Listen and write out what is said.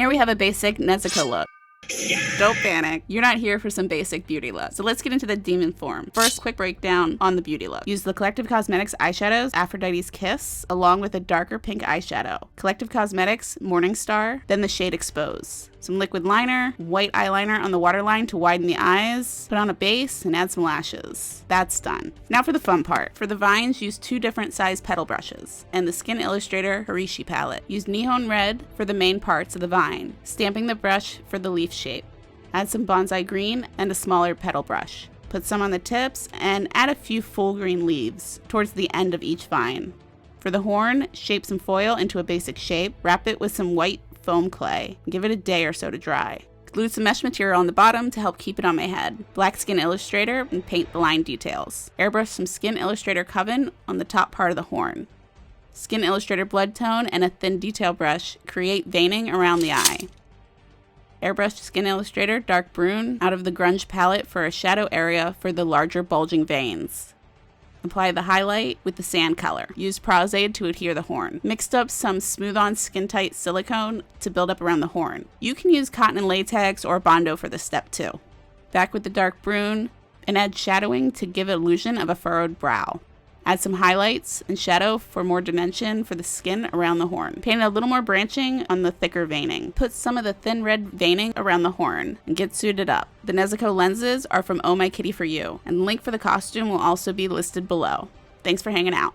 Here we have a basic Nezuko look. Don't panic, you're not here for some basic beauty look. So let's get into the demon form. First, quick breakdown on the beauty look. Use the Collective Cosmetics eyeshadows, Aphrodite's Kiss, along with a darker pink eyeshadow. Collective Cosmetics, Morning Star, then the shade Expose. Some liquid liner, white eyeliner on the waterline to widen the eyes, put on a base, and add some lashes. That's done. Now for the fun part. For the vines, use 2 different size petal brushes, and the Skin Illustrator Harishi palette. Use Nihon Red for the main parts of the vine, stamping the brush for the leaf shape. Add some bonsai green and a smaller petal brush. Put some on the tips, and add a few full green leaves towards the end of each vine. For the horn, shape some foil into a basic shape, wrap it with some white foam clay, and give it a day or so to dry. Glue some mesh material on the bottom to help keep it on my head. Black Skin Illustrator and paint the line details. Airbrush some Skin Illustrator Coven on the top part of the horn. Skin Illustrator Blood Tone and a thin detail brush create veining around the eye. Airbrush Skin Illustrator Dark Brun out of the Grunge palette for a shadow area for the larger bulging veins. Apply the highlight with the sand color. Use Pros-Aid to adhere the horn. Mixed up some smooth-on skin-tight silicone to build up around the horn. You can use cotton and latex or Bondo for this step too. Back with the dark Brun and add shadowing to give illusion of a furrowed brow. Add some highlights and shadow for more dimension for the skin around the horn. Paint a little more branching on the thicker veining. Put some of the thin red veining around the horn and get suited up. The Nezuko lenses are from Oh My Kitty For You, and the link for the costume will also be listed below. Thanks for hanging out.